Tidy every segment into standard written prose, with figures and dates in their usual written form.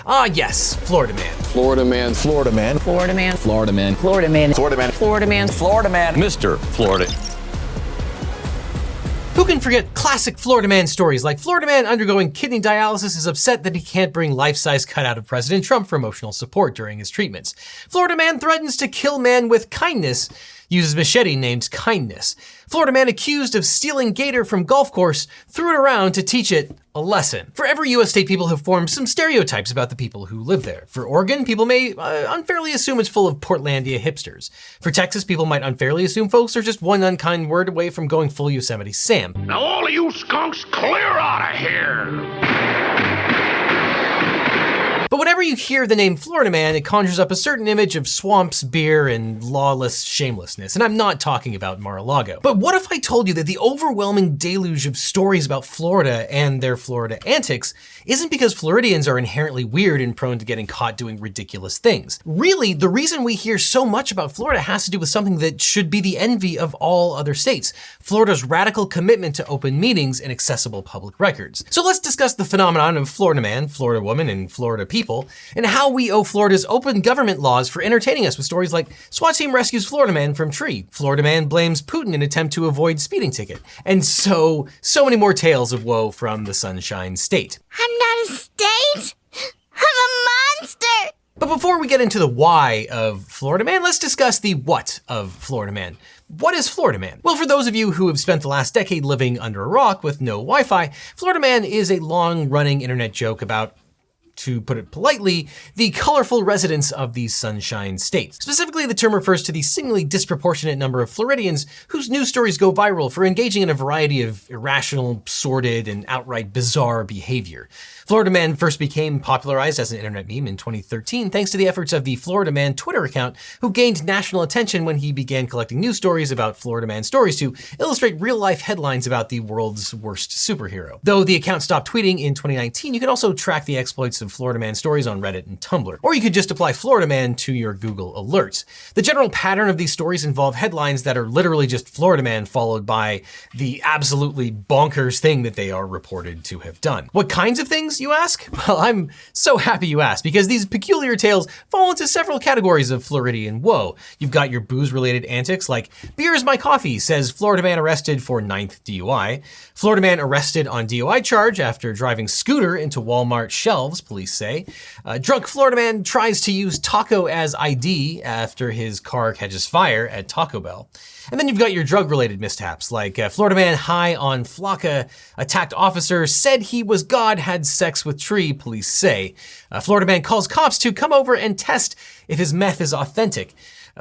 Ah yes, Florida man. Florida man. Florida man. Florida man. Florida man. Florida man. Florida man. Florida man. Florida man. Mr. Florida. Who can forget classic Florida man stories like Florida man undergoing kidney dialysis is upset that he can't bring life-size cutout of President Trump for emotional support during his treatments. Florida man threatens to kill man with kindness, uses machete named Kindness. Florida man accused of stealing gator from golf course threw it around to teach it a lesson. For every US state, people have formed some stereotypes about the people who live there. For Oregon, people may unfairly assume it's full of Portlandia hipsters. For Texas, people might unfairly assume folks are just one unkind word away from going full Yosemite Sam. Now all of you skunks, clear out of here! But whenever you hear the name Florida man, it conjures up a certain image of swamps, beer, and lawless shamelessness. And I'm not talking about Mar-a-Lago. But what if I told you that the overwhelming deluge of stories about Florida and their Florida antics isn't because Floridians are inherently weird and prone to getting caught doing ridiculous things? Really, the reason we hear so much about Florida has to do with something that should be the envy of all other states: Florida's radical commitment to open meetings and accessible public records. So let's discuss the phenomenon of Florida man, Florida woman, and Florida people, and how we owe Florida's open government laws for entertaining us with stories like SWAT team rescues Florida man from tree, Florida man blames Putin in attempt to avoid speeding ticket, and so many more tales of woe from the Sunshine State. I'm not a state. I'm a monster. But before we get into the why of Florida man, let's discuss the what of Florida man. What is Florida man? Well, for those of you who have spent the last decade living under a rock with no Wi-Fi, Florida man is a long-running internet joke about, to put it politely, the colorful residents of the Sunshine State. Specifically, the term refers to the seemingly disproportionate number of Floridians whose news stories go viral for engaging in a variety of irrational, sordid, and outright bizarre behavior. Florida Man first became popularized as an internet meme in 2013 thanks to the efforts of the Florida Man Twitter account, who gained national attention when he began collecting news stories about Florida Man stories to illustrate real-life headlines about the world's worst superhero. Though the account stopped tweeting in 2019, you can also track the exploits of Florida Man stories on Reddit and Tumblr. Or you could just apply Florida Man to your Google alerts. The general pattern of these stories involve headlines that are literally just Florida Man followed by the absolutely bonkers thing that they are reported to have done. What kinds of things, you ask? Well, I'm so happy you asked, because these peculiar tales fall into several categories of Floridian woe. You've got your booze-related antics like, beer is my coffee, says Florida man arrested for 9th DUI. Florida man arrested on DUI charge after driving scooter into Walmart shelves, police say. Drunk Florida man tries to use taco as ID after his car catches fire at Taco Bell. And then you've got your drug-related mishaps, like Florida man high on flocka, attacked officer, said he was God, had sex with tree, police say. Florida man calls cops to come over and test if his meth is authentic.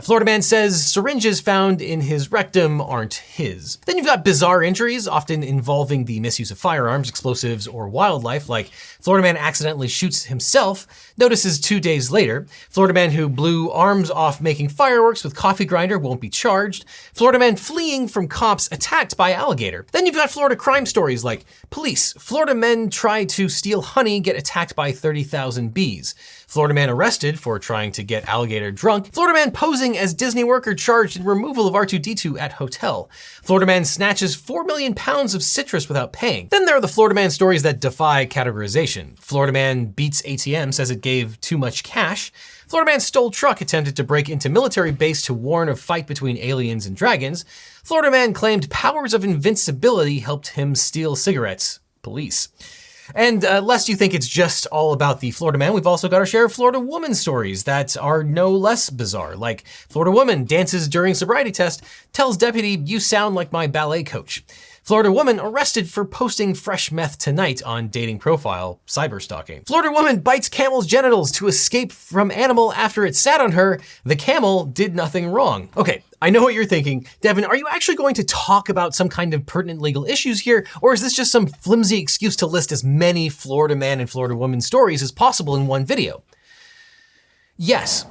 Florida man says syringes found in his rectum aren't his. Then you've got bizarre injuries, often involving the misuse of firearms, explosives, or wildlife, like Florida man accidentally shoots himself, notices 2 days later. Florida man who blew arms off making fireworks with coffee grinder won't be charged. Florida man fleeing from cops attacked by alligator. Then you've got Florida crime stories like police, Florida men try to steal honey, get attacked by 30,000 bees. Florida man arrested for trying to get alligator drunk. Florida man posing as Disney worker charged in removal of R2-D2 at hotel. Florida man snatches 4 million pounds of citrus without paying. Then there are the Florida man stories that defy categorization. Florida man beats ATM, says it gave too much cash. Florida man stole truck, attempted to break into military base to warn of fight between aliens and dragons. Florida man claimed powers of invincibility helped him steal cigarettes. Police. And lest you think it's just all about the Florida man, we've also got our share of Florida woman stories that are no less bizarre, like Florida woman dances during sobriety test, tells deputy, "You sound like my ballet coach." Florida woman arrested for posting fresh meth tonight on dating profile, cyberstalking. Florida woman bites camel's genitals to escape from animal after it sat on her. The camel did nothing wrong. Okay, I know what you're thinking. Devin, are you actually going to talk about some kind of pertinent legal issues here? Or is this just some flimsy excuse to list as many Florida man and Florida woman stories as possible in one video? Yes.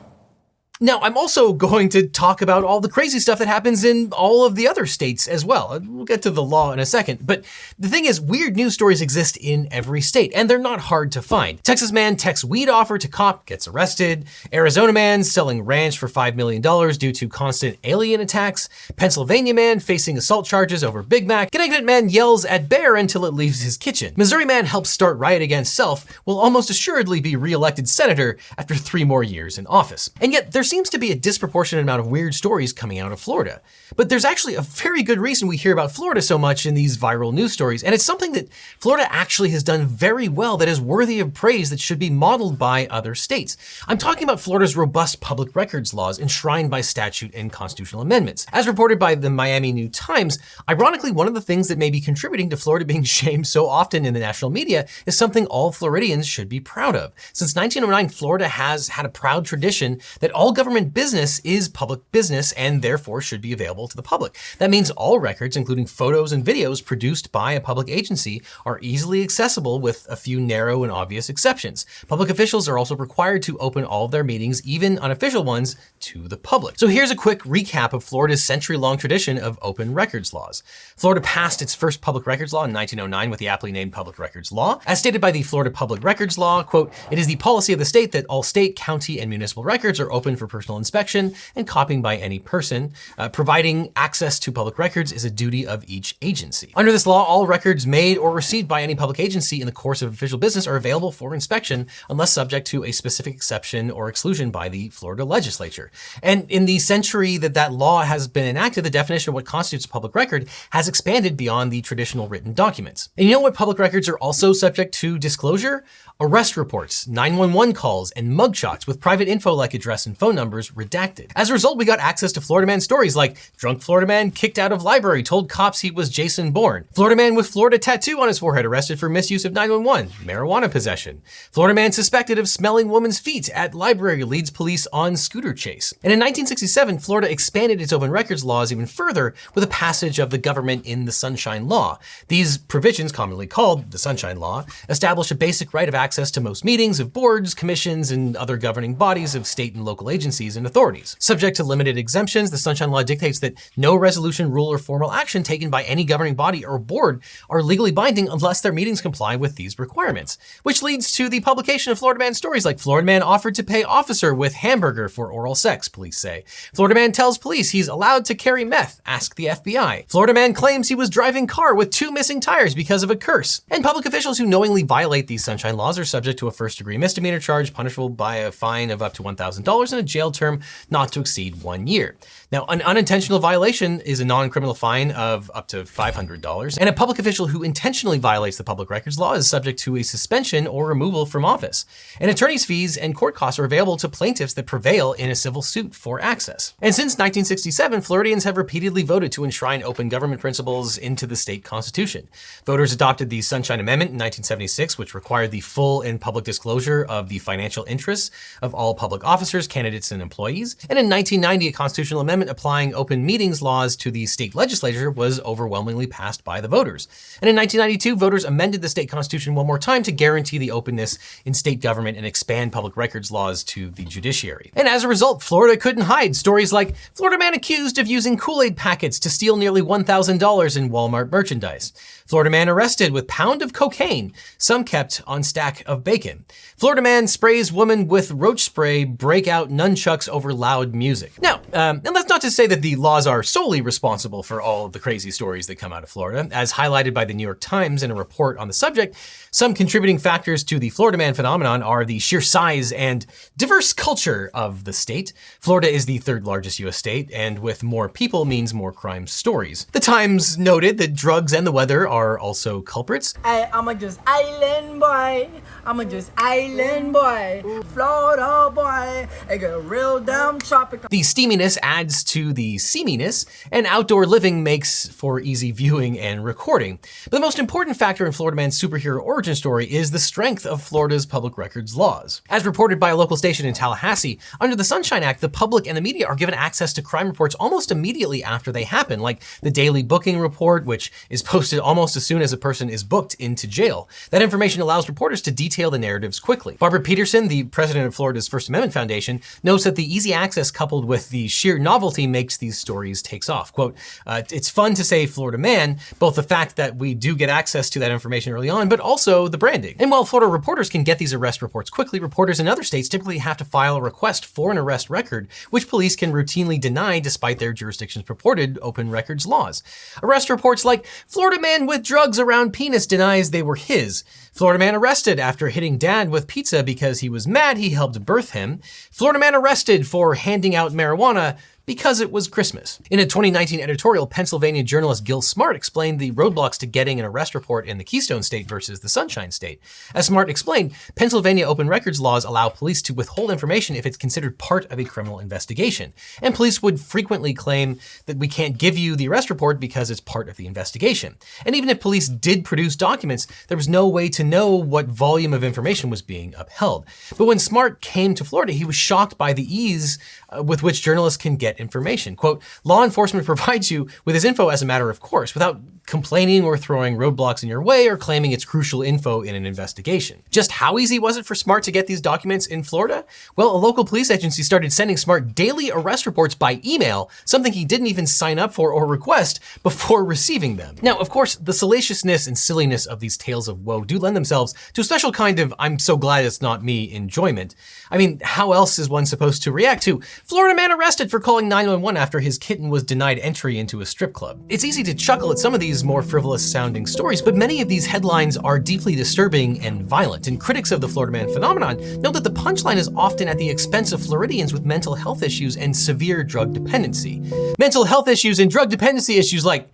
Now, I'm also going to talk about all the crazy stuff that happens in all of the other states as well. We'll get to the law in a second, but the thing is, weird news stories exist in every state, and they're not hard to find. Texas man texts weed offer to cop, gets arrested. Arizona man selling ranch for $5 million due to constant alien attacks. Pennsylvania man facing assault charges over Big Mac. Connecticut man yells at bear until it leaves his kitchen. Missouri man helps start riot against self, will almost assuredly be re-elected senator after 3 more years in office. And yet, there seems to be a disproportionate amount of weird stories coming out of Florida. But there's actually a very good reason we hear about Florida so much in these viral news stories, and it's something that Florida actually has done very well that is worthy of praise that should be modeled by other states. I'm talking about Florida's robust public records laws enshrined by statute and constitutional amendments. As reported by the Miami New Times, ironically, one of the things that may be contributing to Florida being shamed so often in the national media is something all Floridians should be proud of. Since 1909, Florida has had a proud tradition that all government business is public business and therefore should be available to the public. That means all records, including photos and videos produced by a public agency, are easily accessible with a few narrow and obvious exceptions. Public officials are also required to open all of their meetings, even unofficial ones, to the public. So here's a quick recap of Florida's century-long tradition of open records laws. Florida passed its first public records law in 1909 with the aptly named Public Records Law. As stated by the Florida Public Records Law, quote, "It is the policy of the state that all state, county, and municipal records are open for personal inspection and copying by any person. Providing access to public records is a duty of each agency. Under this law, all records made or received by any public agency in the course of official business are available for inspection unless subject to a specific exception or exclusion by the Florida legislature." And in the century that law has been enacted, the definition of what constitutes a public record has expanded beyond the traditional written documents. And you know what public records are also subject to disclosure? Arrest reports, 911 calls, and mugshots with private info like address and phone numbers redacted. As a result, we got access to Florida man stories like drunk Florida man kicked out of library, told cops he was Jason Bourne. Florida man with Florida tattoo on his forehead arrested for misuse of 911, marijuana possession. Florida man suspected of smelling woman's feet at library leads police on scooter chase. And in 1967, Florida expanded its open records laws even further with the passage of the government in the Sunshine Law. These provisions, commonly called the Sunshine Law, establish a basic right of access to most meetings of boards, commissions, and other governing bodies of state and local agencies and authorities. Subject to limited exemptions, the Sunshine Law dictates that no resolution, rule, or formal action taken by any governing body or board are legally binding unless their meetings comply with these requirements. Which leads to the publication of Florida man stories like Florida man offered to pay officer with hamburger for oral sex, police say. Florida man tells police he's allowed to carry meth, ask the FBI. Florida man claims he was driving car with 2 missing tires because of a curse. And public officials who knowingly violate these Sunshine Laws are subject to a first-degree misdemeanor charge punishable by a fine of up to $1,000 and a jail term not to exceed 1 year. Now, an unintentional violation is a non-criminal fine of up to $500, and a public official who intentionally violates the public records law is subject to a suspension or removal from office. And attorney's fees and court costs are available to plaintiffs that prevail in a civil suit for access. And since 1967, Floridians have repeatedly voted to enshrine open government principles into the state constitution. Voters adopted the Sunshine Amendment in 1976, which required the full and public disclosure of the financial interests of all public officers, candidates, and employees. And in 1990, a constitutional amendment applying open meetings laws to the state legislature was overwhelmingly passed by the voters. And in 1992, voters amended the state constitution one more time to guarantee the openness in state government and expand public records laws to the judiciary. And as a result, Florida couldn't hide stories like Florida man accused of using Kool-Aid packets to steal nearly $1,000 in Walmart merchandise. Florida man arrested with pound of cocaine, some kept on stack of bacon. Florida man sprays woman with roach spray, break out nunchucks over loud music. Now, and that's not to say that the laws are solely responsible for all of the crazy stories that come out of Florida. As highlighted by the New York Times in a report on the subject, some contributing factors to the Florida man phenomenon are the sheer size and diverse culture of the state. Florida is the 3rd largest US state, and with more people means more crime stories. The Times noted that drugs and the weather are also culprits. I'm a just island boy. I'm a just island boy. Florida boy. I got a real damn tropical. The steaminess adds to the seaminess, and outdoor living makes for easy viewing and recording. But the most important factor in Florida man's superhero origin story is the strength of Florida's public records laws. As reported by a local station in Tallahassee, under the Sunshine Act, the public and the media are given access to crime reports almost immediately after they happen, like the daily booking report, which is posted almost as soon as a person is booked into jail. That information allows reporters to detail the narratives quickly. Barbara Peterson, the president of Florida's First Amendment Foundation, Association notes that the easy access coupled with the sheer novelty makes these stories takes off. Quote, it's fun to say Florida man, both the fact that we do get access to that information early on, but also the branding. And while Florida reporters can get these arrest reports quickly, reporters in other states typically have to file a request for an arrest record, which police can routinely deny despite their jurisdiction's purported open records laws. Arrest reports like, Florida man with drugs around penis denies they were his. Florida man arrested after hitting dad with pizza because he was mad he helped birth him. Florida man arrested for handing out marijuana because it was Christmas. In a 2019 editorial, Pennsylvania journalist Gil Smart explained the roadblocks to getting an arrest report in the Keystone State versus the Sunshine State. As Smart explained, Pennsylvania open records laws allow police to withhold information if it's considered part of a criminal investigation. And police would frequently claim that we can't give you the arrest report because it's part of the investigation. And even if police did produce documents, there was no way to know what volume of information was being upheld. But when Smart came to Florida, he was shocked by the ease with which journalists can get information. Quote, law enforcement provides you with this info as a matter of course, without complaining or throwing roadblocks in your way or claiming it's crucial info in an investigation. Just how easy was it for Smart to get these documents in Florida? Well, a local police agency started sending Smart daily arrest reports by email, something he didn't even sign up for or request before receiving them. Now, of course, the salaciousness and silliness of these tales of woe do lend themselves to a special kind of I'm so glad it's not me enjoyment. I mean, how else is one supposed to react to Florida man arrested for calling 911 after his kitten was denied entry into a strip club? It's easy to chuckle at some of these more frivolous sounding stories, but many of these headlines are deeply disturbing and violent. And critics of the Florida man phenomenon note that the punchline is often at the expense of Floridians with mental health issues and severe drug dependency. Mental health issues and drug dependency issues like,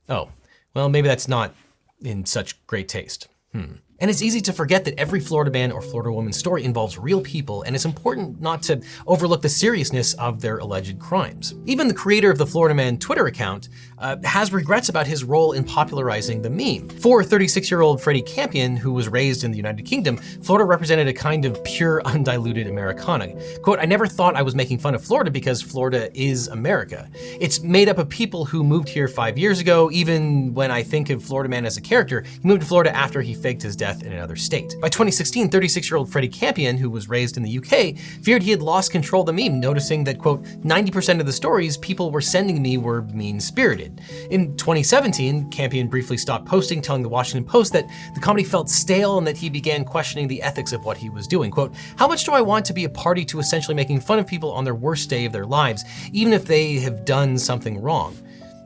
oh, well, maybe that's not in such great taste. And it's easy to forget that every Florida man or Florida woman story involves real people, and it's important not to overlook the seriousness of their alleged crimes. Even the creator of the Florida Man Twitter account has regrets about his role in popularizing the meme. For 36-year-old Freddie Campion, who was raised in the United Kingdom, Florida represented a kind of pure, undiluted Americana. Quote, I never thought I was making fun of Florida because Florida is America. It's made up of people who moved here 5 years ago. Even when I think of Florida Man as a character, he moved to Florida after he faked his death in another state. By 2016, 36-year-old Freddie Campion, who was raised in the UK, feared he had lost control of the meme, noticing that, quote, 90% of the stories people were sending me were mean-spirited. In 2017, Campion briefly stopped posting, telling the Washington Post that the comedy felt stale and that he began questioning the ethics of what he was doing. Quote, how much do I want to be a party to essentially making fun of people on their worst day of their lives, even if they have done something wrong?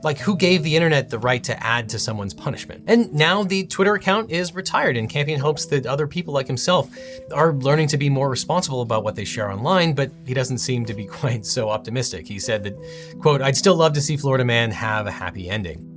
Like, who gave the internet the right to add to someone's punishment? And now the Twitter account is retired, and Campion hopes that other people like himself are learning to be more responsible about what they share online, but he doesn't seem to be quite so optimistic. He said that, quote, I'd still love to see Florida Man have a happy ending.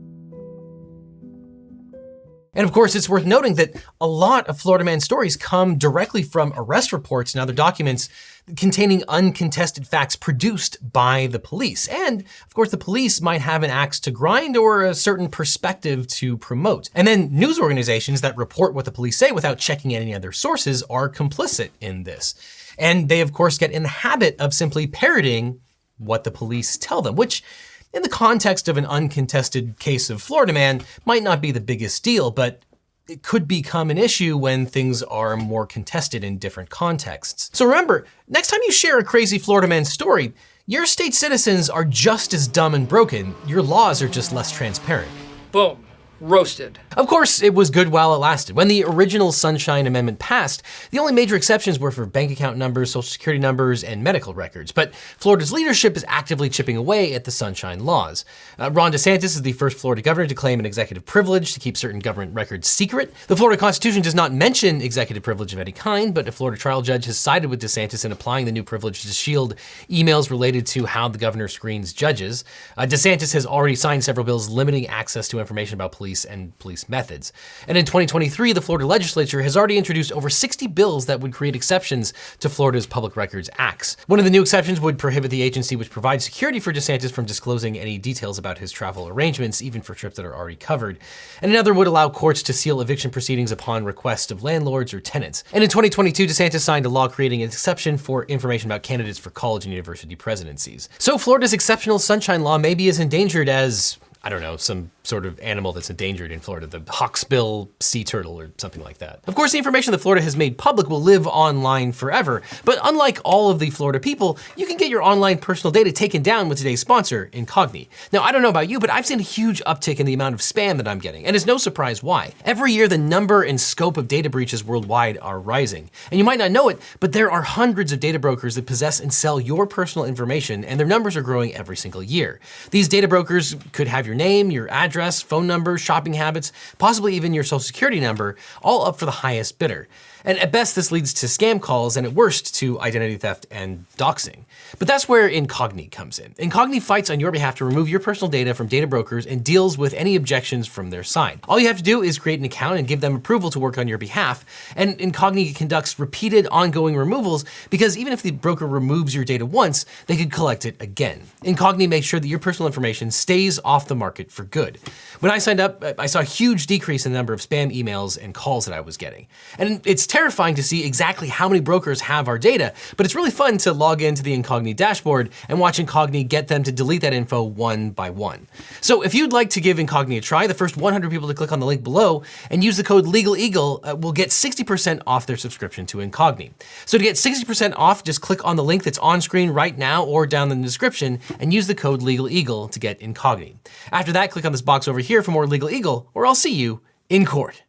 And of course, it's worth noting that a lot of Florida Man stories come directly from arrest reports and other documents containing uncontested facts produced by the police. And of course, the police might have an axe to grind or a certain perspective to promote. And then news organizations that report what the police say without checking any other sources are complicit in this. And they, of course, get in the habit of simply parroting what the police tell them, which in the context of an uncontested case of Florida Man might not be the biggest deal, but it could become an issue when things are more contested in different contexts. So remember, next time you share a crazy Florida Man story, your state citizens are just as dumb and broken. Your laws are just less transparent. Boom. Roasted. Of course, it was good while it lasted. When the original Sunshine Amendment passed, the only major exceptions were for bank account numbers, social security numbers, and medical records. But Florida's leadership is actively chipping away at the Sunshine laws. Ron DeSantis is the first Florida governor to claim an executive privilege to keep certain government records secret. The Florida Constitution does not mention executive privilege of any kind, but a Florida trial judge has sided with DeSantis in applying the new privilege to shield emails related to how the governor screens judges. DeSantis has already signed several bills limiting access to information about police and police methods. And in 2023, the Florida legislature has already introduced over 60 bills that would create exceptions to Florida's Public Records Acts. One of the new exceptions would prohibit the agency which provides security for DeSantis from disclosing any details about his travel arrangements, even for trips that are already covered. And another would allow courts to seal eviction proceedings upon request of landlords or tenants. And in 2022, DeSantis signed a law creating an exception for information about candidates for college and university presidencies. So Florida's exceptional sunshine law may be as endangered as I don't know, some sort of animal that's endangered in Florida, the hawksbill sea turtle or something like that. Of course, the information that Florida has made public will live online forever, but unlike all of the Florida people, you can get your online personal data taken down with today's sponsor, Incogni. Now, I don't know about you, but I've seen a huge uptick in the amount of spam that I'm getting, and it's no surprise why. Every year, the number and scope of data breaches worldwide are rising. And you might not know it, but there are hundreds of data brokers that possess and sell your personal information, and their numbers are growing every single year. These data brokers could have your name, your address, phone number, shopping habits, possibly even your social security number, all up for the highest bidder. And at best, this leads to scam calls, and at worst, to identity theft and doxing. But that's where Incogni comes in. Incogni fights on your behalf to remove your personal data from data brokers and deals with any objections from their side. All you have to do is create an account and give them approval to work on your behalf. And Incogni conducts repeated ongoing removals because even if the broker removes your data once, they could collect it again. Incogni makes sure that your personal information stays off the market for good. When I signed up, I saw a huge decrease in the number of spam emails and calls that I was getting. And it's terrifying to see exactly how many brokers have our data, but it's really fun to log into the Incogni dashboard and watch Incogni get them to delete that info one by one. So if you'd like to give Incogni a try, the first 100 people to click on the link below and use the code LegalEagle will get 60% off their subscription to Incogni. So to get 60% off, just click on the link that's on screen right now or down in the description and use the code LegalEagle to get Incogni. After that, click on this box over here for more LegalEagle, or I'll see you in court.